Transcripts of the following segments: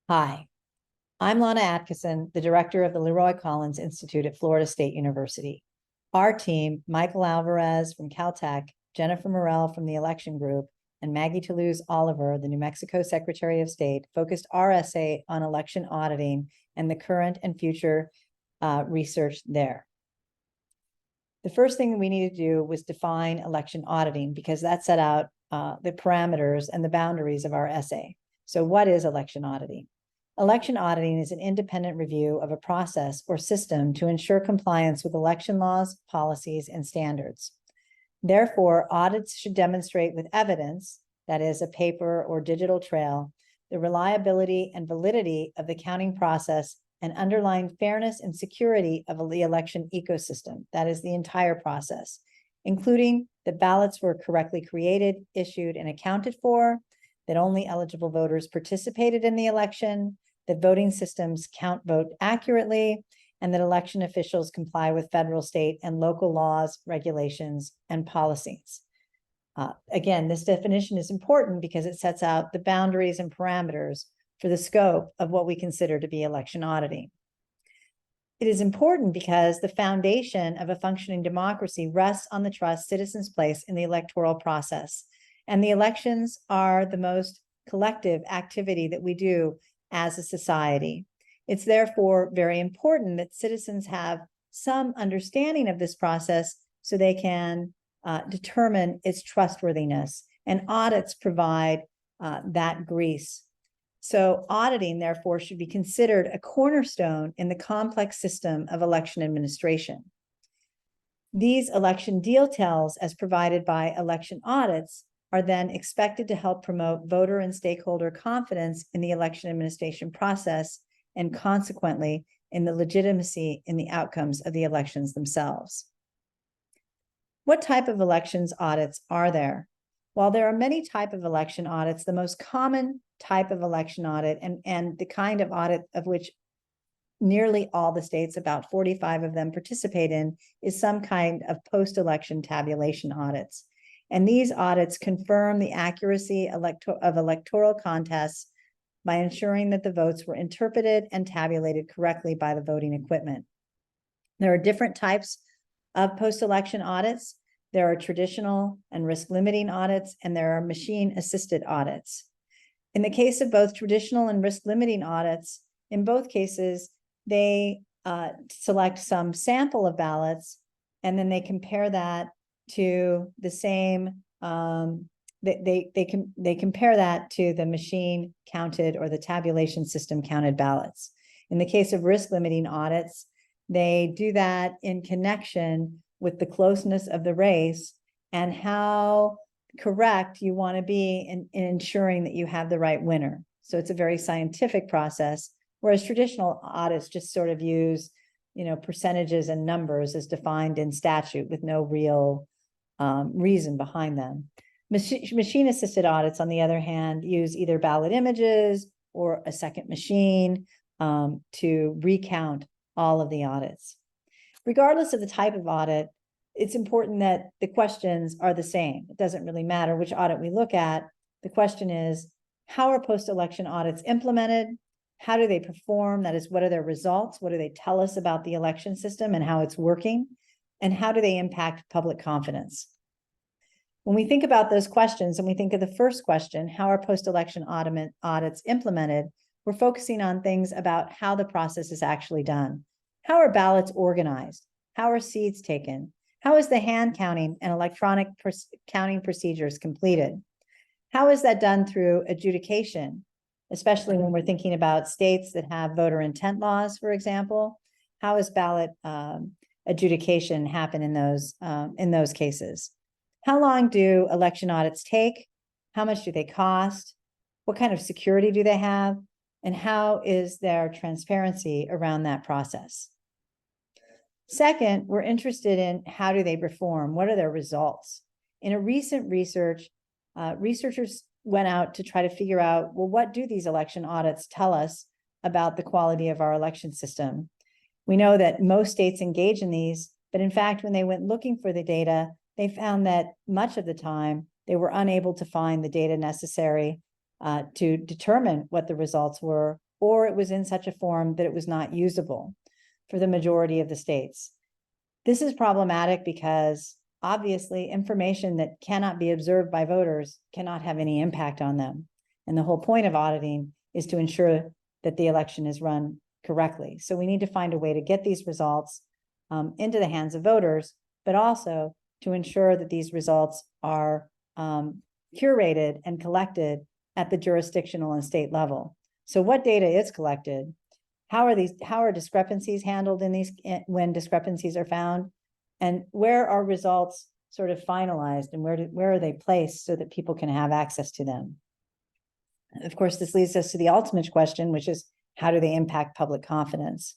Hi, I'm Lana Atkinson, the director of the Leroy Collins Institute at Florida State University. Our team, Michael Alvarez from Caltech, Jennifer Morell from the election group, and Maggie Toulouse Oliver, the New Mexico Secretary of State, focused our essay on election auditing and the current and future research there. The first thing we needed to do was define election auditing because that set out the parameters and the boundaries of our essay. So what is election auditing? Election auditing is an independent review of a process or system to ensure compliance with election laws, policies, and standards. Therefore, audits should demonstrate with evidence, that is, a paper or digital trail, the reliability and validity of the counting process and underlying fairness and security of the election ecosystem, that is, the entire process, including that ballots were correctly created, issued, and accounted for, that only eligible voters participated in the election, that voting systems count vote accurately, and that election officials comply with federal, state, and local laws, regulations, and policies. Again, this definition is important because it sets out the boundaries and parameters for the scope of what we consider to be election auditing. It is important because the foundation of a functioning democracy rests on the trust citizens place in the electoral process, and the elections are the most collective activity that we do as a society. It's therefore very important that citizens have some understanding of this process so they can determine its trustworthiness, and audits provide that grease. So auditing, therefore, should be considered a cornerstone in the complex system of election administration. These election details, as provided by election audits, are then expected to help promote voter and stakeholder confidence in the election administration process and consequently in the legitimacy in the outcomes of the elections themselves. What type of elections audits are there? While there are many types of election audits, the most common type of election audit and the kind of audit of which nearly all the states, about 45 of them, participate in is some kind of post-election tabulation audits. And these audits confirm the accuracy of electoral contests by ensuring that the votes were interpreted and tabulated correctly by the voting equipment. There are different types of post-election audits. There are traditional and risk-limiting audits, and there are machine-assisted audits. In the case of both traditional and risk-limiting audits, in both cases, they select some sample of ballots, and then they compare that to the same, they compare that to the machine counted or the tabulation system counted ballots. In the case of risk-limiting audits, they do that in connection with the closeness of the race and how correct you want to be in ensuring that you have the right winner. So it's a very scientific process, whereas traditional audits just sort of use, percentages and numbers as defined in statute with no real reason behind them. Machine-assisted audits, on the other hand, use either ballot images or a second machine to recount all of the audits. Regardless of the type of audit, it's important that the questions are the same. It doesn't really matter which audit we look at. The question is, how are post-election audits implemented? How do they perform? That is, what are their results? What do they tell us about the election system and how it's working? And how do they impact public confidence? When we think about those questions and we think of the first question, how are post-election audits implemented? We're focusing on things about how the process is actually done. How are ballots organized? How are seeds taken? How is the hand counting and electronic counting procedures completed? How is that done through adjudication, especially when we're thinking about states that have voter intent laws, for example? How is ballot adjudication happen in those cases? How long do election audits take? How much do they cost? What kind of security do they have? And how is their transparency around that process? Second, we're interested in how do they perform? What are their results? In a recent research, researchers went out to try to figure out, well, what do these election audits tell us about the quality of our election system? We know that most states engage in these, but in fact, when they went looking for the data, they found that much of the time they were unable to find the data necessary to determine what the results were or it was in such a form that it was not usable for the majority of the states. This is problematic because obviously information that cannot be observed by voters cannot have any impact on them. And the whole point of auditing is to ensure that the election is run correctly. So we need to find a way to get these results into the hands of voters, but also to ensure that these results are curated and collected at the jurisdictional and state level. So what data is collected? How are discrepancies handled in these when discrepancies are found? And where are results sort of finalized, and where are they placed so that people can have access to them? Of course, this leads us to the ultimate question, which is how do they impact public confidence?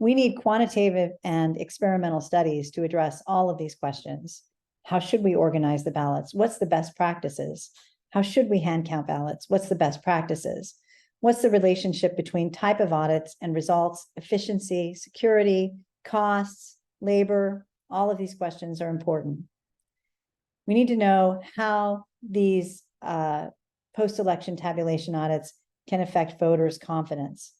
We need quantitative and experimental studies to address all of these questions. How should we organize the ballots? What's the best practices? How should we hand count ballots? What's the best practices? What's the relationship between type of audits and results, efficiency, security, costs, labor? All of these questions are important. We need to know how these post-election tabulation audits can affect voters' confidence.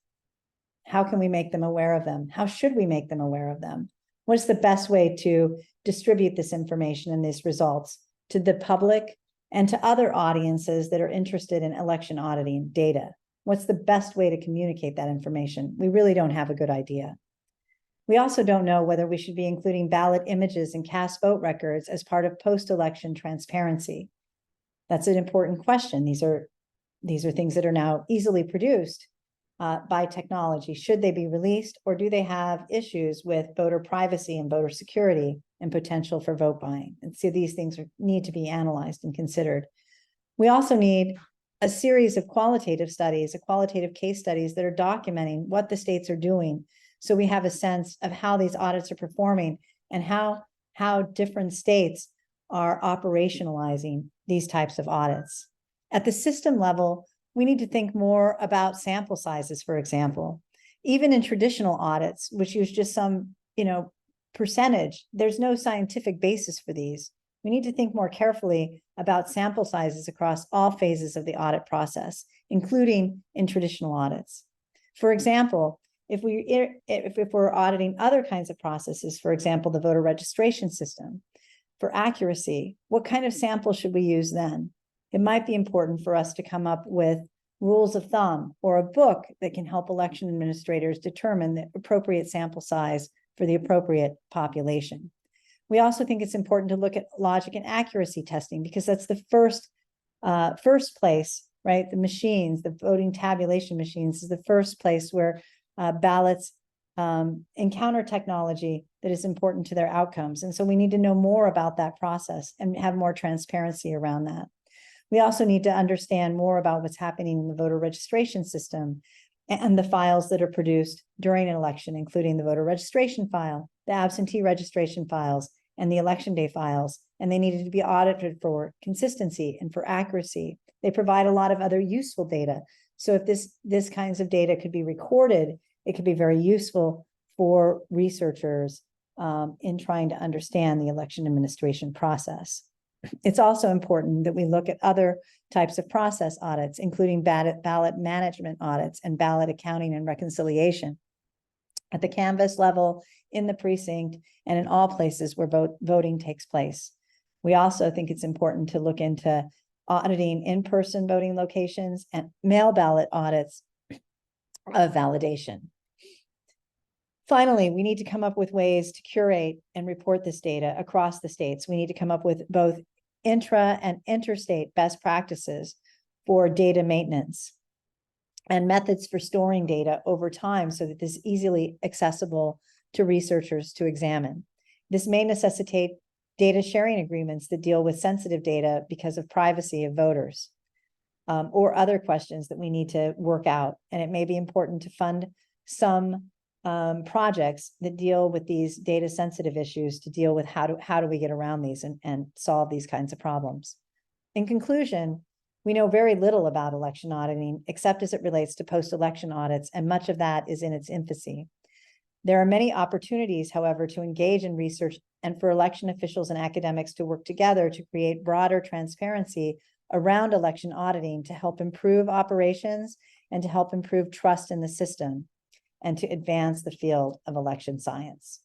How can we make them aware of them? How should we make them aware of them? What's the best way to distribute this information and these results to the public and to other audiences that are interested in election auditing data? What's the best way to communicate that information? We really don't have a good idea. We also don't know whether we should be including ballot images and cast vote records as part of post-election transparency. That's an important question. These are things that are now easily produced by technology. Should they be released, or do they have issues with voter privacy and voter security and potential for vote buying? And so these things need to be analyzed and considered. We also need a series of qualitative studies, qualitative case studies that are documenting what the states are doing, so we have a sense of how these audits are performing and how different states are operationalizing these types of audits. At the system level, we need to think more about sample sizes, for example. Even in traditional audits, which use just some, percentage, there's no scientific basis for these. We need to think more carefully about sample sizes across all phases of the audit process, including in traditional audits. For example, if we're auditing other kinds of processes, for example, the voter registration system, for accuracy, what kind of sample should we use then? It might be important for us to come up with rules of thumb or a book that can help election administrators determine the appropriate sample size for the appropriate population. We also think it's important to look at logic and accuracy testing, because that's the first place, right? The machines, the voting tabulation machines, is the first place where ballots encounter technology that is important to their outcomes. And so we need to know more about that process and have more transparency around that. We also need to understand more about what's happening in the voter registration system and the files that are produced during an election, including the voter registration file, the absentee registration files, and the election day files. And they needed to be audited for consistency and for accuracy. They provide a lot of other useful data. So if this kinds of data could be recorded, it could be very useful for researchers in trying to understand the election administration process. It's also important that we look at other types of process audits, including ballot management audits and ballot accounting and reconciliation at the canvas level, in the precinct, and in all places where voting takes place. We also think it's important to look into auditing in-person voting locations and mail ballot audits of validation. Finally, we need to come up with ways to curate and report this data across the states. We need to come up with both intra and interstate best practices for data maintenance and methods for storing data over time so that this is easily accessible to researchers to examine. This may necessitate data sharing agreements that deal with sensitive data because of privacy of voters, or other questions that we need to work out. And it may be important to fund some projects that deal with these data sensitive issues, to deal with how do we get around these and solve these kinds of problems. In conclusion, we know very little about election auditing, except as it relates to post-election audits, and much of that is in its infancy. There are many opportunities, however, to engage in research and for election officials and academics to work together to create broader transparency around election auditing to help improve operations and to help improve trust in the system and to advance the field of election science.